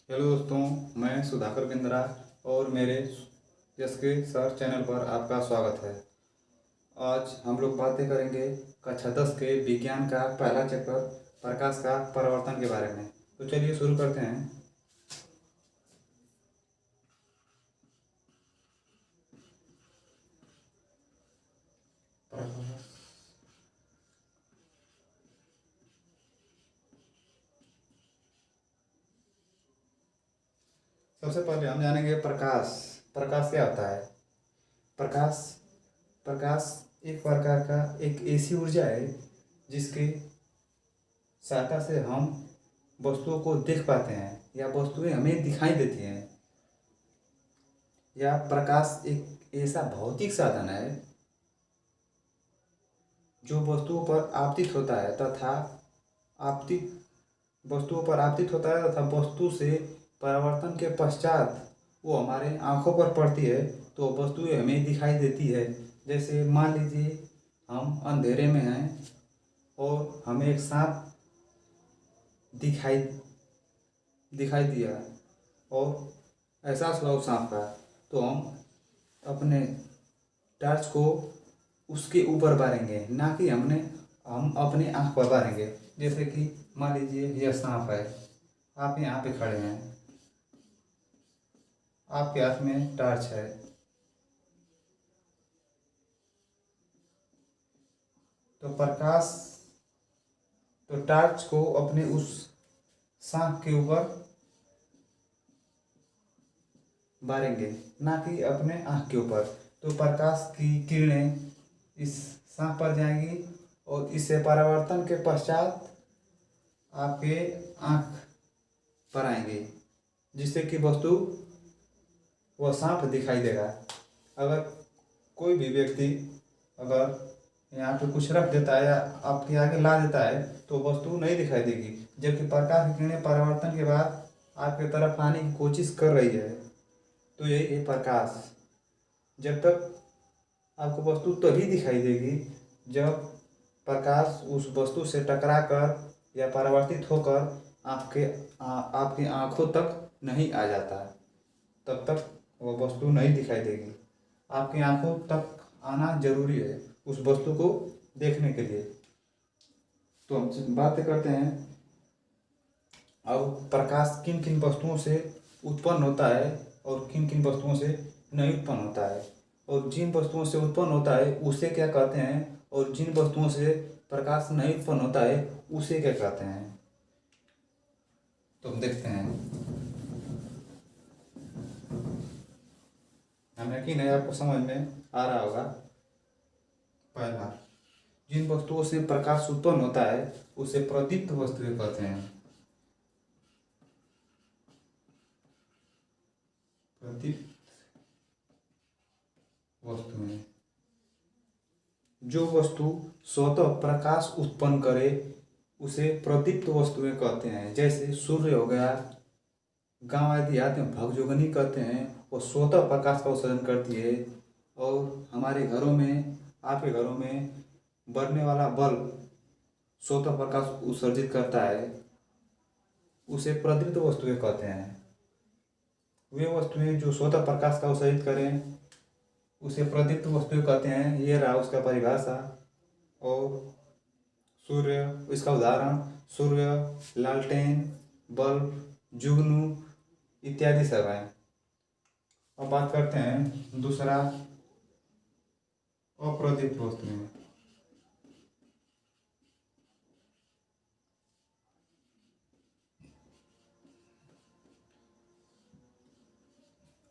Hello दोस्तों, मैं सुधाकर बिंद्रा और मेरे यस के सर चैनल पर आपका स्वागत है। आज हम लोग बातें करेंगे कक्षा 10 के विज्ञान का पहला चैप्टर प्रकाश का परावर्तन के बारे में। तो चलिए शुरू करते हैं। सबसे पहले हम जानेंगे प्रकाश। प्रकाश क्या होता है? प्रकाश प्रकाश एक प्रकार का एक ऐसी ऊर्जा है जिसके सहायता से हम वस्तुओं को देख पाते हैं या वस्तुएं हमें दिखाई देती हैं। या प्रकाश एक ऐसा भौतिक साधन है जो वस्तुओं पर आपतित होता है तथा आपतित वस्तुओं पर आपतित होता है तथा वस्तु से परावर्तन के पश्चात वो हमारे आँखों पर पड़ती है तो वस्तुएं हमें दिखाई देती है। जैसे मान लीजिए हम अंधेरे में हैं और हमें एक सांप दिखाई दिखाई दिया और एहसास हुआ उस सांप का, तो हम अपने टॉर्च को उसके ऊपर बारेंगे, ना कि हम अपनी आँख पर बारेंगे। जैसे कि मान लीजिए यह सांप है, आप यहाँ पे खड़े हैं, आपके हाथ में टॉर्च है, तो टॉर्च को अपने उस सांप के ऊपर बारेंगे, ना कि अपने आँख के ऊपर। तो प्रकाश की किरणें इस सांप पर जाएंगी और इससे परावर्तन के पश्चात आपके आँख पर आएंगे, जिससे कि वस्तु वह सांप दिखाई देगा। अगर कोई भी व्यक्ति अगर यहाँ पे कुछ रख देता है या आपके आगे ला देता है तो वस्तु नहीं दिखाई देगी, जबकि प्रकाश की किरणें परावर्तन के बाद आपके तरफ आने की कोशिश कर रही है। तो यही है प्रकाश। जब तक आपको वस्तु तभी दिखाई देगी जब प्रकाश उस वस्तु से टकरा कर या परावर्तित होकर आपकी आँखों तक नहीं आ जाता, तब तक वह वस्तु नहीं दिखाई देगी। आपकी आँखों तक आना जरूरी है उस वस्तु को देखने के लिए। तो हम बातें करते हैं अब प्रकाश किन किन वस्तुओं से उत्पन्न होता है और किन किन वस्तुओं से नहीं उत्पन्न होता है, और जिन वस्तुओं से उत्पन्न होता है उसे क्या कहते हैं, और जिन वस्तुओं से प्रकाश नहीं उत्पन्न होता है उसे क्या कहते हैं। तो हम देखते हैं। हमें यकीन है आपको समझ में आ रहा होगा। पहला, जिन वस्तुओं से प्रकाश उत्पन्न होता है उसे प्रदीप्त वस्तुएं कहते हैं। प्रदीप्त वस्तुएं, जो वस्तु स्वतः प्रकाश उत्पन्न करे उसे प्रदीप्त वस्तुएं कहते हैं। जैसे सूर्य हो गया, गांव आदि में भगजोगनी कहते हैं, वो स्वतः प्रकाश का उत्सर्जन करती है। और हमारे घरों में, आपके घरों में बढ़ने वाला बल्ब स्वतः प्रकाश उत्सर्जित करता है, उसे प्रदीप्त वस्तुएं कहते हैं। वे वस्तुएं जो स्वतः प्रकाश का उत्सर्जित करें उसे प्रदीप्त वस्तुएं कहते हैं। ये रहा उसका परिभाषा। और सूर्य, इसका उदाहरण सूर्य, लालटेन, बल्ब, जुगनू इत्यादि सब हैं। अब बात करते हैं दूसरा, अप्रदीप्त वस्तुएं।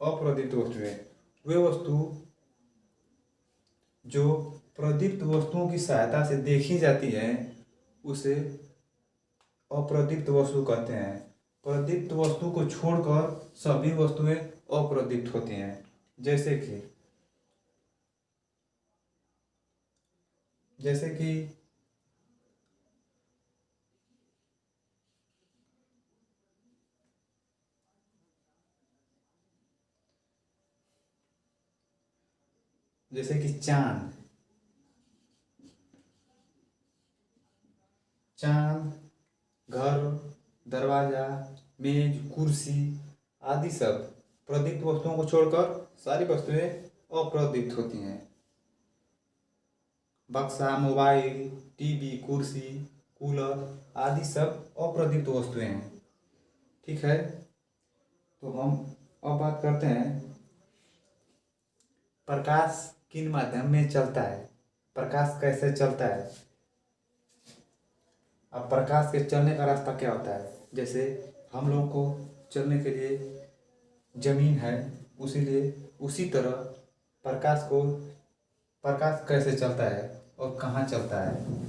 अप्रदीप्त वस्तुएं वे वस्तु जो प्रदीप्त वस्तुओं की सहायता से देखी जाती है उसे अप्रदीप्त वस्तु कहते हैं। प्रदीप्त वस्तु को छोड़कर सभी वस्तुएं अप्रदीप्त होती हैं। जैसे कि जैसे कि जैसे कि चांद, घर, दरवाजा, मेज, कुर्सी आदि सब प्रदीप्त वस्तुओं को छोड़कर सारी वस्तुएं अप्रदीप्त होती हैं। बक्सा, मोबाइल, टीवी, कुर्सी, कूलर आदि सब अप्रदीप्त वस्तुएं हैं। ठीक है, तो हम अब बात करते हैं प्रकाश किन माध्यम में चलता है, प्रकाश कैसे चलता है। अब प्रकाश के चलने का रास्ता क्या होता है। जैसे हम लोगों को चलने के लिए जमीन है, उसी तरह प्रकाश कैसे चलता है और कहाँ चलता है।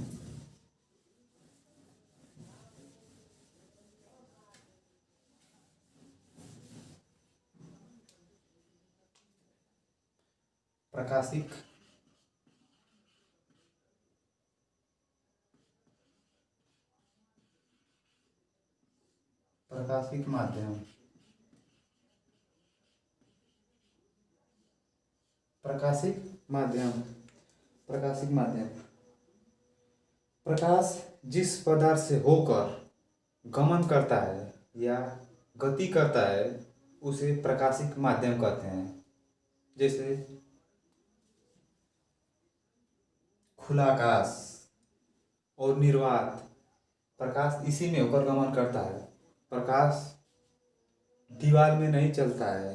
प्रकाशिक माध्यम, प्रकाशिक माध्यम प्रकाश जिस पदार्थ से होकर गमन करता है या गति करता है उसे प्रकाशिक माध्यम कहते हैं। जैसे खुला आकाश और निर्वात, प्रकाश इसी में होकर गमन करता है। प्रकाश दीवार में नहीं चलता है,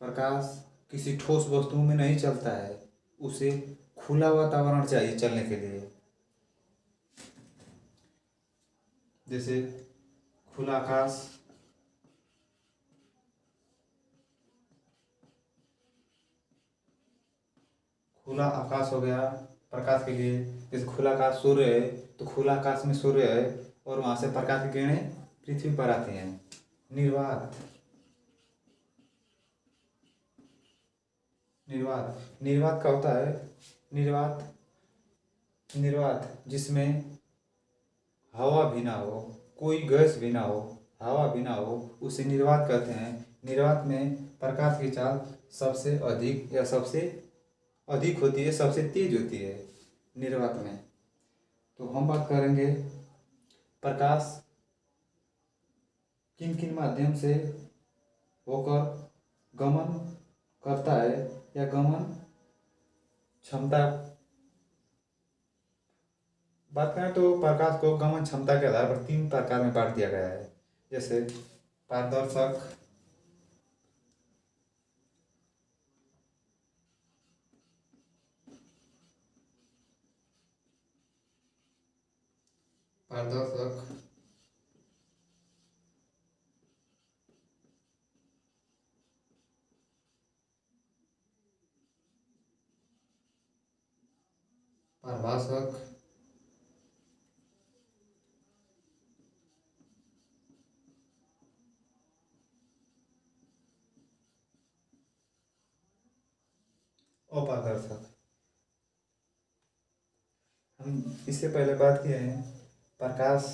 प्रकाश किसी ठोस वस्तु में नहीं चलता है, उसे खुला वातावरण चाहिए चलने के लिए। जैसे खुला आकाश, हो गया प्रकाश के लिए। जैसे खुला आकाश, सूर्य है तो खुला आकाश में सूर्य है और वहां से प्रकाश की किरणें पृथ्वी पर आती हैं। निर्वात, निर्वात का होता है निर्वात जिसमें हवा भी ना हो, कोई गैस भी ना हो, हवा भी ना हो, उसे निर्वात कहते हैं। निर्वात में प्रकाश की चाल सबसे अधिक होती है, सबसे तेज होती है निर्वात में। तो हम बात करेंगे प्रकाश किन किन माध्यम से होकर गमन करता है या गमन क्षमता। बात करें तो प्रकाश को गमन क्षमता के आधार पर 3 प्रकार में बांट दिया गया है। जैसे पारदर्शक, पारभाषक, अपारदर्शक। हम इससे पहले बात किए हैं प्रकाश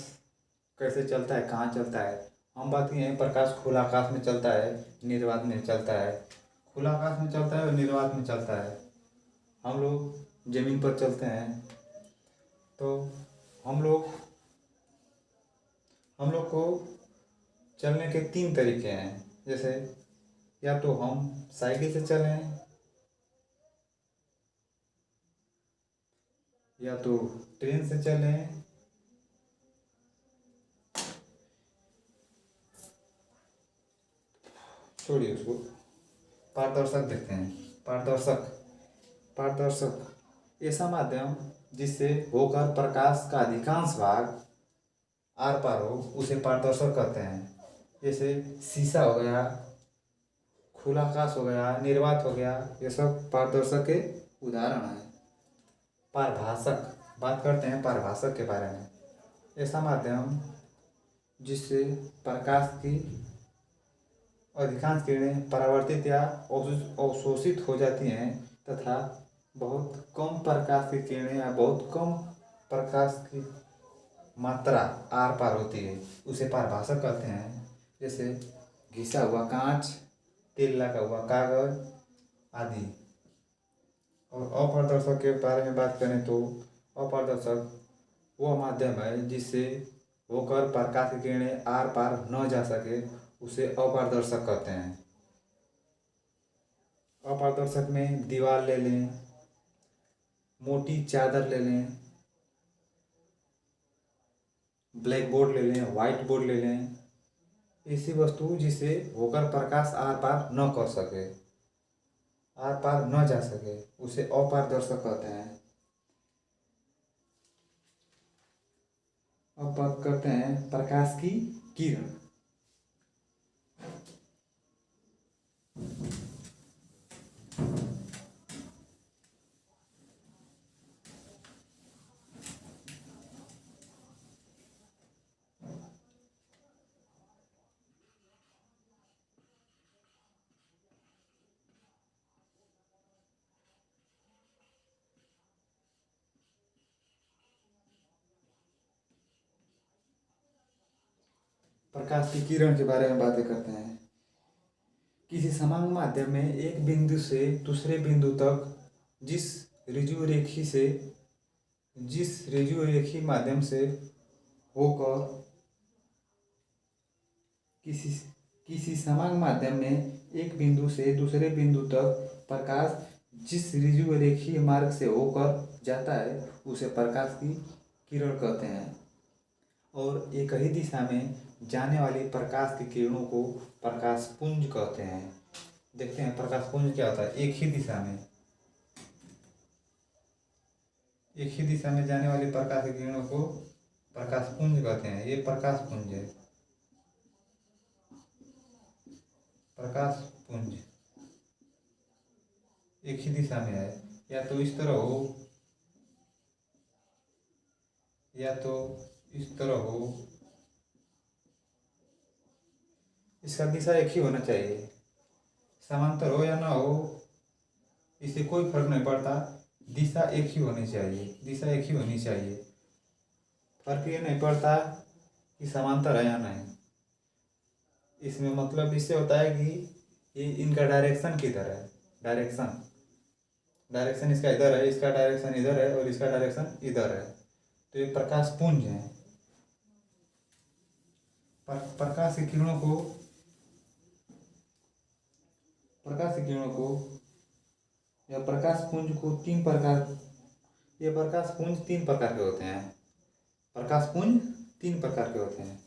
कैसे चलता है, कहाँ चलता है। हम बात किए हैं प्रकाश खुला आकाश में चलता है, निर्वात में चलता है। खुला आकाश में चलता है और निर्वात में चलता है। हम लोग जमीन पर चलते हैं तो हम लोग को चलने के 3 तरीके हैं। जैसे या तो हम साइकिल से चलें, या तो ट्रेन से चलें, छोड़िए उसको। पारदर्शक देखते हैं। पारदर्शक ऐसा माध्यम जिससे होकर प्रकाश का अधिकांश भाग आर पार हो, उसे पारदर्शक कहते हैं। जैसे शीशा हो गया, खुला आकाश हो गया, निर्वात हो गया, ये सब पारदर्शक के उदाहरण हैं। पारभाषक, बात करते हैं पारभाषक के बारे में। ऐसा माध्यम जिससे प्रकाश की अधिकांश किरणें परावर्तित या अवशोषित हो जाती हैं तथा बहुत कम प्रकाश की किरणें या बहुत कम प्रकाश की मात्रा आर पार होती है, उसे पारभाषक कहते हैं। जैसे घिसा हुआ कांच, तेल लगा हुआ कागज आदि। और अपारदर्शक के बारे में बात करें तो अपारदर्शक वह माध्यम है जिससे होकर प्रकाश की किरणें आर पार न जा सके उसे अपारदर्शक कहते हैं। अपारदर्शक में दीवार ले लें, मोटी चादर ले लें, ब्लैक बोर्ड ले लें, व्हाइट बोर्ड ले लें, ऐसी वस्तु जिसे होकर प्रकाश आर पार न कर सके, आर पार न जा सके उसे अपारदर्शक कहते हैं। अब बात करते हैं प्रकाश की किरण। प्रकाश की किरण के बारे में बातें करते हैं। किसी समान माध्यम में एक बिंदु से दूसरे बिंदु तक जिस ऋजु रेखी माध्यम से होकर किसी समान माध्यम में एक बिंदु से दूसरे बिंदु तक प्रकाश जिस ऋजु रेखीय मार्ग से होकर जाता है उसे प्रकाश की किरण कहते हैं। और एक ही दिशा में जाने वाली प्रकाश की किरणों को प्रकाश पुंज कहते हैं। देखते हैं प्रकाश पुंज क्या होता है। एक ही दिशा में जाने वाली प्रकाश की किरणों को प्रकाश पुंज कहते हैं। ये प्रकाश पुंज है। प्रकाश पुंज एक ही दिशा में है, या तो इस तरह हो या तो इस तरह हो। इसका दिशा एक ही होना चाहिए, समांतर हो या ना हो इससे कोई फर्क नहीं पड़ता, दिशा एक ही होनी चाहिए। फर्क ये नहीं पड़ता कि समांतर है या नहीं। इसमें मतलब इससे होता है कि ये इनका डायरेक्शन किधर है। डायरेक्शन इसका इधर है, इसका डायरेक्शन इधर है और इसका डायरेक्शन इधर है, तो ये प्रकाश पुंज है। प्रकाश की किरणों को या प्रकाश पुंज को तीन प्रकार के होते हैं। प्रकाश पुंज तीन प्रकार के होते हैं।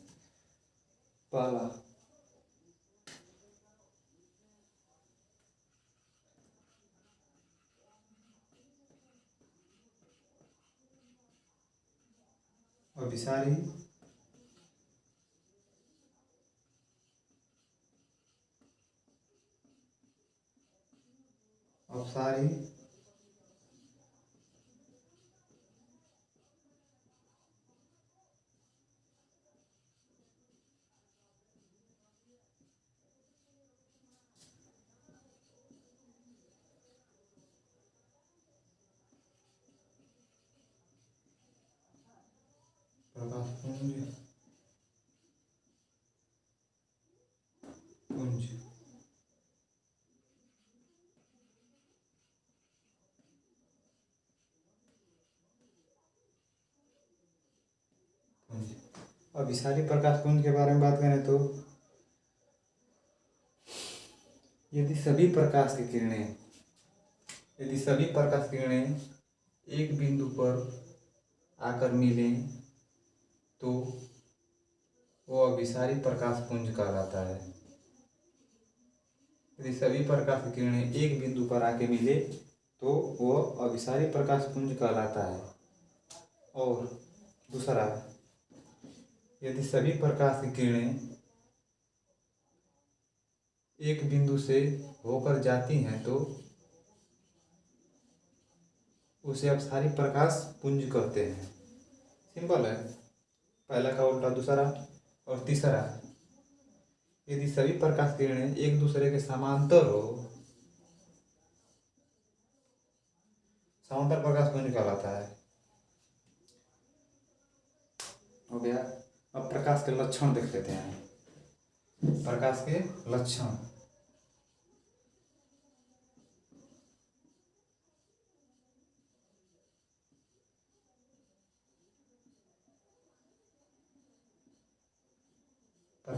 पहला अभिसारी, अपसारी, प्रकाश पुंज अभिसारी प्रकाश पुंज के बारे में बात करें तो यदि सभी प्रकाश की किरणें एक बिंदु पर आकर मिलें तो वो अभिसारी प्रकाश पुंज कहलाता है। यदि सभी प्रकाश की किरणें एक बिंदु पर आके मिले तो वो अभिसारी प्रकाश पुंज कहलाता है। और दूसरा, यदि सभी प्रकाश की किरणें एक बिंदु से होकर जाती हैं तो उसे अपसारी प्रकाश पुंज कहते हैं। सिंपल है, पहला का उल्टा दूसरा। और तीसरा, यदि सभी प्रकाश किरणें एक दूसरे के समांतर समांतर प्रकाश पुंज कहलाता है। हो गया। अब प्रकाश के लक्षण देख लेते हैं। प्रकाश के लक्षण,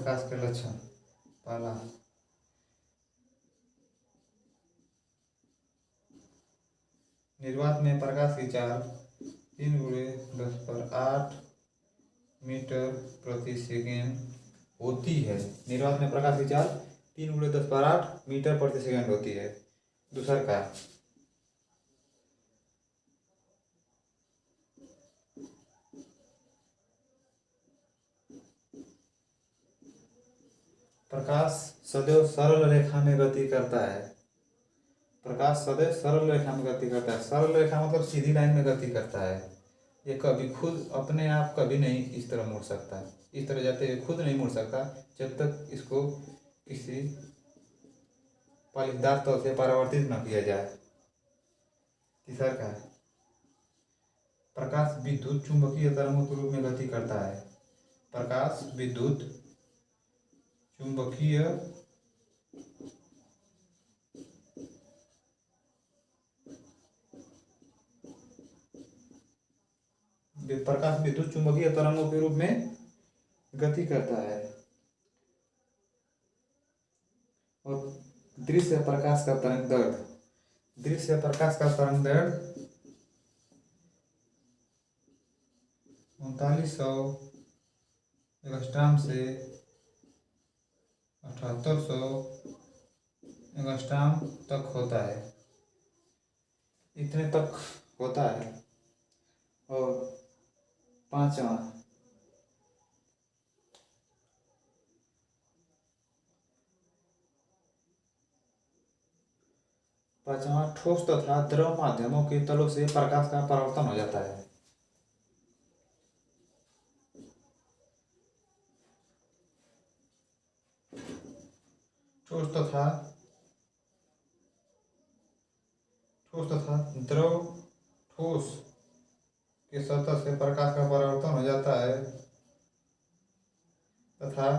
प्रकाश के लक्षण। पहला, निर्वात में प्रकाश की चाल 3 × 10⁸ मीटर प्रति सेकेंड होती है। निर्वात में प्रकाश की चाल 3 × 10⁸ मीटर प्रति सेकेंड होती है। दूसरा का, प्रकाश सदैव सरल रेखा में गति करता है। प्रकाश सदैव सरल रेखा में गति करता है। सरल रेखा मतलब सीधी लाइन में गति करता है। ये कभी खुद अपने आप कभी नहीं इस तरह मुड़ सकता। इस तरह जाते हुए खुद नहीं मुड़ सकता जब तक इसको किसी पालिशदार तौर से परावर्तित न किया जाए। तीसरा का है, प्रकाश विद्युत चुंबकीय तरंगों के रूप में गति करता है। प्रकाश विद्युत चुंबकीय तरंगों के रूप में गति करता है। और दृश्य प्रकाश का तरंग दैर्घ्य, दृश्य प्रकाश का तरंग दैर्घ्य 3900 एंगस्ट्रॉम से 7800 एंगस्ट्रॉम तक होता है। इतने तक होता है। और पांचवा, ठोस तथा द्रव माध्यमों के तलों से प्रकाश का परावर्तन हो जाता है। ठोस तथा द्रव, ठोस के सतह से प्रकाश का परावर्तन हो जाता है तथा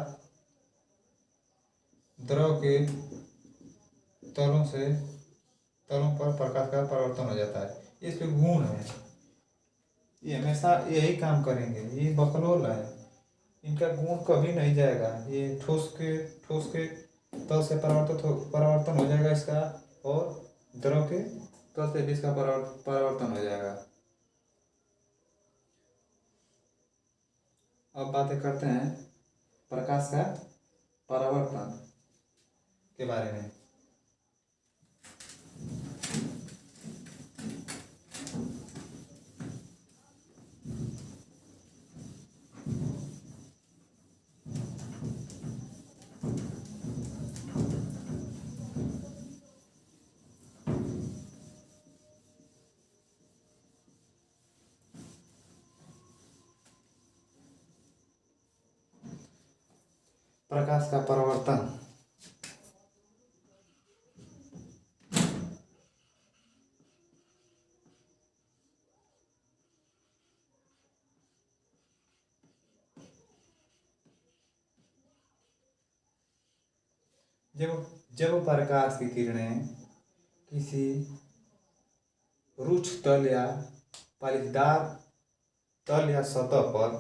द्रव के तलों पर प्रकाश का परावर्तन हो जाता है। इसके गुण है, ये हमेशा यही काम करेंगे। ये बकलोल है, इनका गुण कभी नहीं जाएगा। ये ठोस के तल से परावर्तन हो जाएगा इसका, और द्रव के तल से भी इसका परावर्तन हो जाएगा। अब बातें करते हैं प्रकाश का परावर्तन के बारे में। प्रकाश का परावर्तन जब प्रकाश की किरणें किसी रुक्ष तल या पालिशदार तल या सतह पर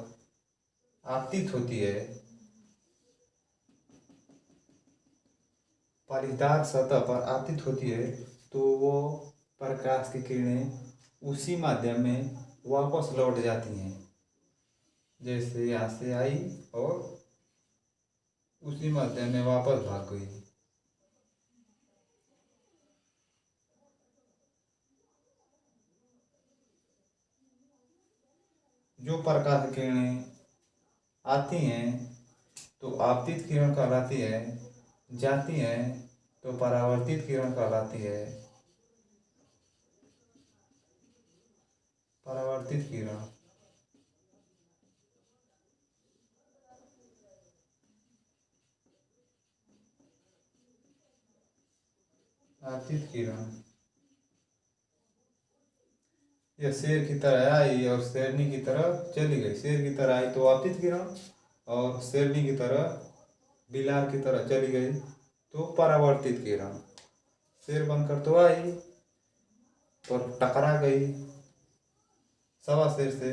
आपतित होती है, पालिशदार सतह पर आपतित होती है, तो वो प्रकाश की किरणें उसी माध्यम में वापस लौट जाती हैं। जैसे यहाँ से आई और उसी माध्यम में वापस भाग गई। जो प्रकाश की किरणें आती हैं तो आपतित किरण कहलाती है, जाती हैं तो परावर्तित किरण कहलाती है। परावर्तित किरण, आपतित किरण, यह शेर की तरह आई और शेरनी की तरह चली गई। शेर की तरह आई तो आपतित किरण, और शेरनी की तरह, बिलार की तरह चली गई तो परावर्तित किरण। शेर बनकर तो आई और टकरा गई सवा शेर से,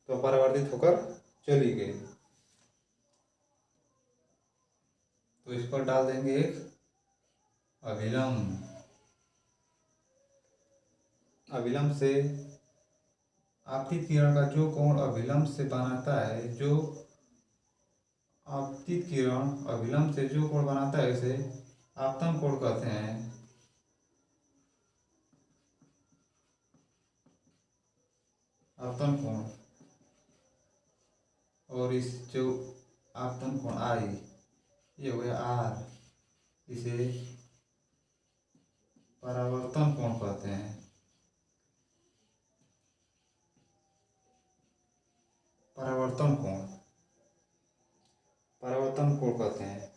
तो परावर्तित होकर चली गई। तो इस पर डाल देंगे एक अभिलंब। अभिलंब से आपतित किरण का जो कोण अभिलंब से बनाता है, जो आपतित किरण अभिलंब से जो कोण बनाता है उसे आपतन कोण कहते हैं। आपतन कोण। और इस जो आपतन कोण आई, ये हो गया आर, इसे परावर्तन कोण कहते हैं। परावर्तन कोण कहते हैं।